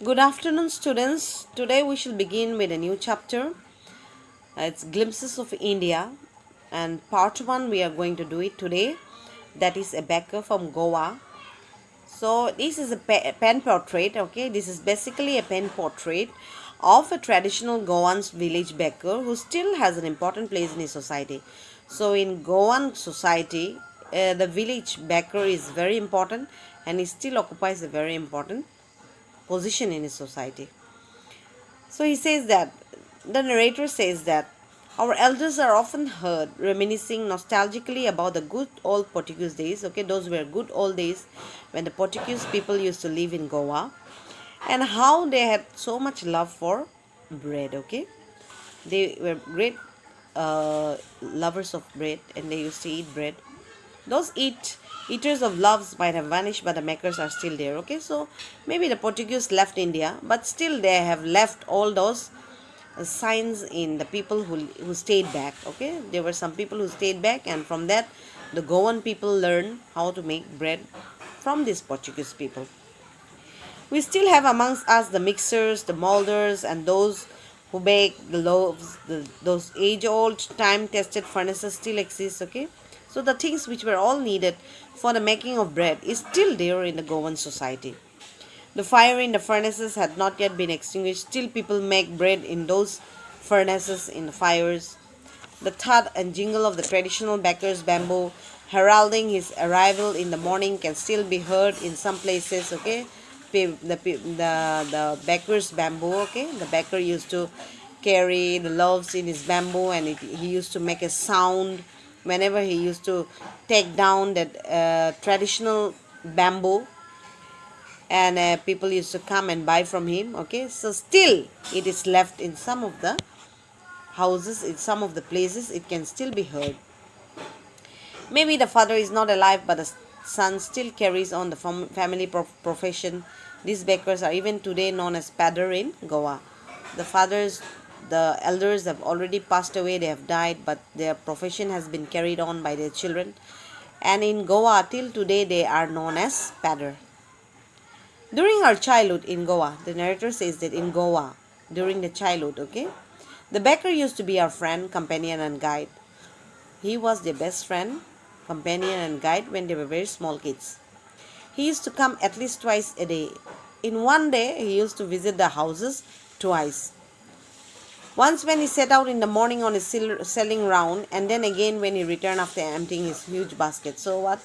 Good afternoon, students. Today we shall begin with a new chapter. It's Glimpses of India, and part one we are going to do it today. That is a baker from Goa. So this is a pen portrait. Okay, this is basically a pen portrait of a traditional Goan's village baker who still has an important place in his society. So in Goan society, the village baker is very important, and he still occupies a very important position in his society. So he says that the narrator says that our elders are often heard reminiscing nostalgically about the good old Portuguese days. Okay, those were good old days when the Portuguese people used to live in Goa, and how they had so much love for bread. Okay, they were great lovers of bread, and they used to eat bread. Those eaters of loves might have vanished, but the makers are still there. Okay, so maybe the Portuguese left India, but still they have left all those signs in the people who stayed back. Okay, there were some people who stayed back, and from that the Goan people learned how to make bread from these Portuguese people. We still have amongst us the mixers, the molders, and those who bake the loaves. Those age-old, time-tested furnaces still exist. Okay, so the things which were all needed for the making of bread is still there in the Goan society. The fire in the furnaces had not yet been extinguished. Still, people make bread in those furnaces in the fires. The thud and jingle of the traditional baker's bamboo heralding his arrival in the morning can still be heard in some places. Okay, the baker's bamboo. Okay, the baker used to carry the loaves in his bamboo, and he used to make a sound whenever he used to take down that traditional bamboo, and people used to come and buy from him. Okay, so still it is left in some of the houses, in some of the places it can still be heard. Maybe the father is not alive, but the son still carries on the family profession. These bakers are even today known as padar in Goa. The fathers, the elders have already passed away, they have died, but their profession has been carried on by their children, and in Goa till today they are known as padar. During our childhood in Goa, the narrator says that in Goa, during the childhood, okay, the baker used to be our friend, companion, and guide. He was their best friend, companion, and guide when they were very small kids. He used to come at least twice a day. In one day, he used to visit the houses twice. Once when he set out in the morning on his selling round, and then again when he returned after emptying his huge basket. So what?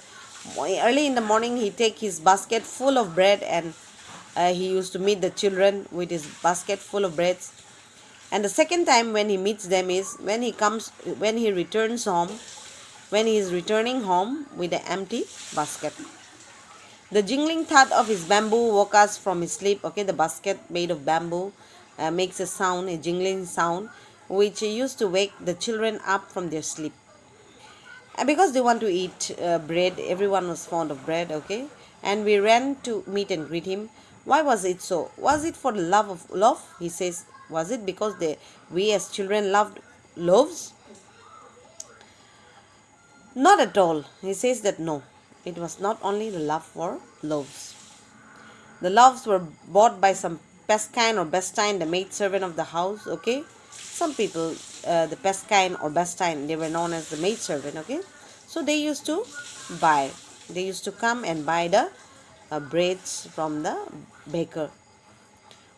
Early in the morning, he take his basket full of bread, and he used to meet the children with his basket full of breads. And the second time when he meets them is when he returns home, when he is returning home with an empty basket. The jingling thud of his bamboo woke us from his sleep. Okay, the basket made of bamboo makes a sound, a jingling sound, which used to wake the children up from their sleep. And because they want to eat bread, everyone was fond of bread. Okay, and we ran to meet and greet him. Why was it so? Was it for the love of loaf? He says, was it because we as children loved loaves? Not at all. He says that no, it was not only the love for loaves. The loaves were bought by some Pescain or Bestine, the maid servant of the house. Okay, some people, the Pescain or Bestine, they were known as the maid servant. Okay, so they used to buy. They used to come and buy the breads from the baker.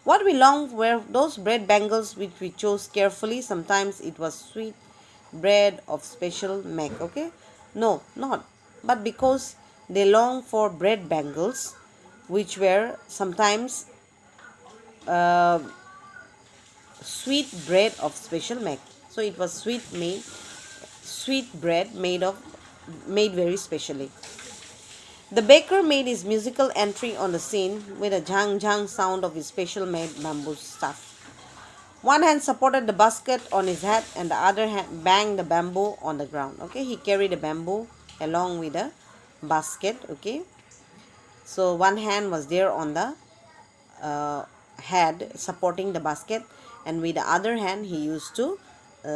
What we longed were those bread bangles which we chose carefully. Sometimes it was sweet bread of special make. Okay, no, not, but because they longed for bread bangles which were sometimes uh, sweet bread of special make. So it was sweet bread made very specially. The baker made his musical entry on the scene with a jang jang sound of his special made bamboo stuff. One hand supported the basket on his head, and the other hand banged the bamboo on the ground. Okay, he carried the bamboo along with the basket. Okay, so one hand was there on the head supporting the basket, and with the other hand he used to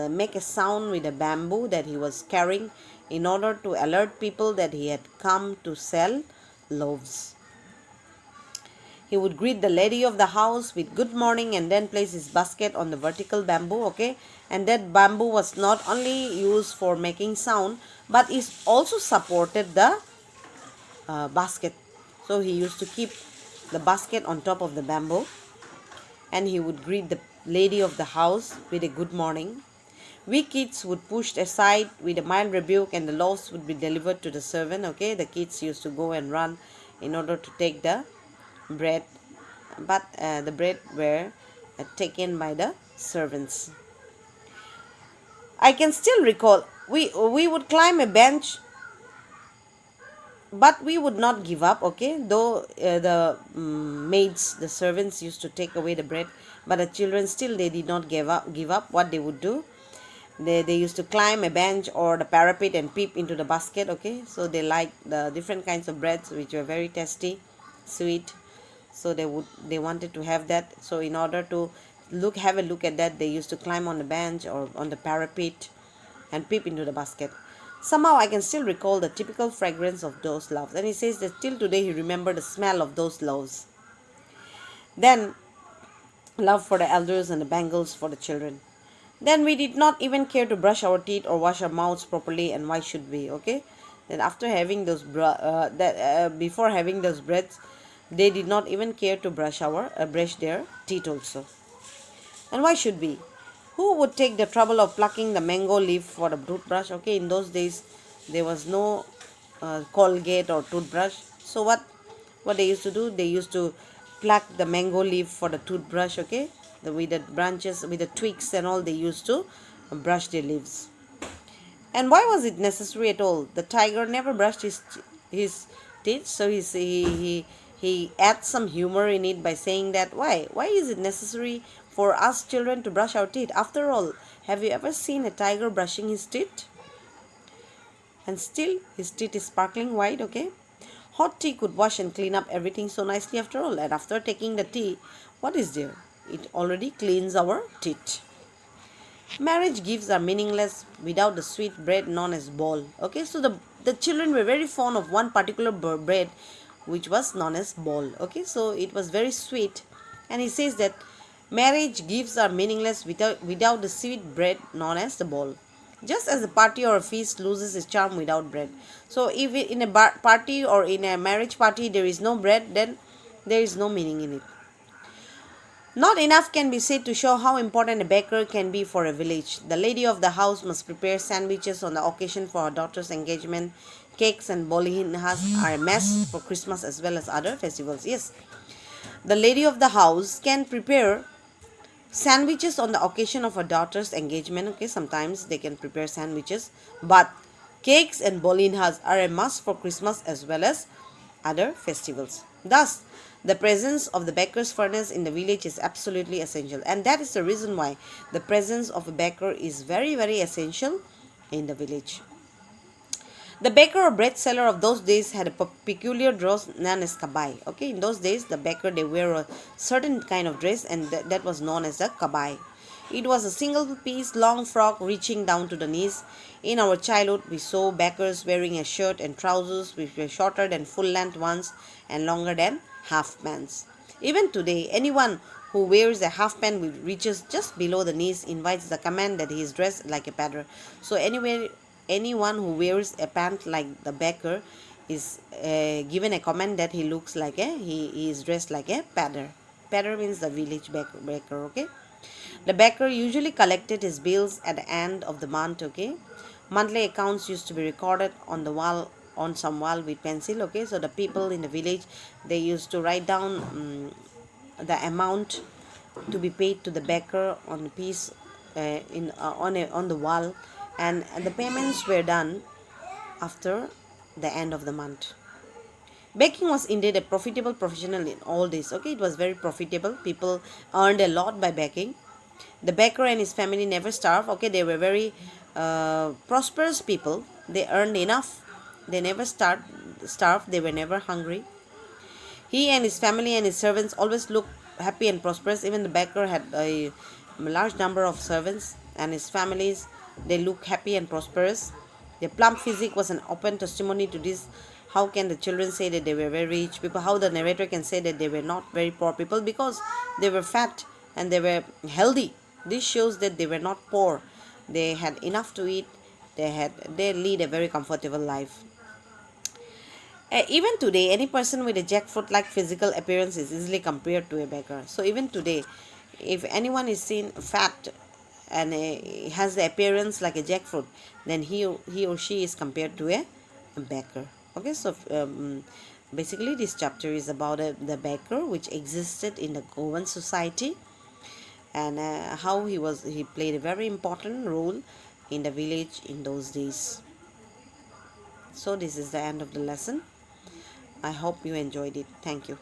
make a sound with the bamboo that he was carrying in order to alert people that he had come to sell loaves. He would greet the lady of the house with good morning and then place his basket on the vertical bamboo, okay? And that bamboo was not only used for making sound, but it also supported the basket. So he used to keep the basket on top of the bamboo, and he would greet the lady of the house with a good morning. We kids would push aside with a mild rebuke, and the loaves would be delivered to the servant, okay? The kids used to go and run in order to take the bread, but the bread were taken by the servants. I can still recall we would climb a bench, but we would not give up, okay? Though the maids, the servants used to take away the bread, but the children still, they did not give up. What they would do, they used to climb a bench or the parapet and peep into the basket, okay? So they liked the different kinds of breads which were very tasty, sweet. So they wanted to have that. So in order to have a look at that, they used to climb on the bench or on the parapet and peep into the basket. Somehow I can still recall the typical fragrance of those loaves, and he says that till today he remembered the smell of those loaves. Then love for the elders and the bangles for the children. Then we did not even care to brush our teeth or wash our mouths properly, and why should we, okay? Then after having those before having those breads, they did not even care to brush their teeth also. And why should we? Who would take the trouble of plucking the mango leaf for the toothbrush? Okay, in those days there was no Colgate or toothbrush. So what they used to do? They used to pluck the mango leaf for the toothbrush. Okay, with the branches, with the twigs and all, they used to brush their leaves. And why was it necessary at all? The tiger never brushed his teeth, so he adds some humor in it by saying that why is it necessary for us children to brush our teeth? After all, have you ever seen a tiger brushing his teeth? And still his teeth is sparkling white, okay? Hot tea could wash and clean up everything so nicely after all. And after taking the tea, what is there? It already cleans our teeth. Marriage gifts are meaningless without the sweet bread known as ball. Okay, so the children were very fond of one particular bread which was known as ball. Okay, so it was very sweet, and he says that marriage gifts are meaningless without the sweet bread known as the ball. Just as a party or a feast loses its charm without bread. So if in a party or in a marriage party there is no bread, then there is no meaning in it. Not enough can be said to show how important a baker can be for a village. The lady of the house must prepare sandwiches on the occasion for her daughter's engagement. Cakes and bolinas are a must for Christmas as well as other festivals. Yes, the lady of the house can prepare sandwiches on the occasion of her daughter's engagement. Okay, sometimes they can prepare sandwiches, but cakes and bolinas are a must for Christmas as well as other festivals. Thus, the presence of the baker's furnace in the village is absolutely essential, and that is the reason why the presence of a baker is very, very essential in the village. The baker or bread seller of those days had a peculiar dress known as kabai. Okay, in those days, the baker, they wear a certain kind of dress, and that was known as a kabai. It was a single piece long frock reaching down to the knees. In our childhood, we saw bakers wearing a shirt and trousers which were shorter than full length ones and longer than half pants. Even today, anyone who wears a half pant which reaches just below the knees invites the comment that he is dressed like a paddler. So anyone who wears a pant like the baker is given a comment that he looks like he is dressed like a paddler. Paddler means the village baker. Okay. The baker usually collected his bills at the end of the month. Okay. Monthly accounts used to be recorded on the wall, on some wall with pencil. Okay, so the people in the village, they used to write down the amount to be paid to the baker on a piece on the wall, and the payments were done after the end of the month. Baking was indeed a profitable profession in all days. Okay, it was very profitable. People earned a lot by baking. The baker and his family never starved. Okay, they were very prosperous people. They earned enough. They never starved. They were never hungry. He and his family and his servants always looked happy and prosperous. Even the baker had a large number of servants, and his families, they look happy and prosperous. Their plump physique was an open testimony to this How can the children say that they were very rich people? How the narrator can say that they were not very poor people? Because they were fat and they were healthy. This shows that they were not poor. They had enough to eat. They lead a very comfortable life. Even today, any person with a jackfruit like physical appearance is easily compared to a beggar. So, even today, if anyone is seen fat and has the appearance like a jackfruit, then he or she is compared to a beggar. Okay, so basically, this chapter is about the beggar which existed in the Goan society, and how he played a very important role in the village in those days. So, this is the end of the lesson. I hope you enjoyed it. Thank you.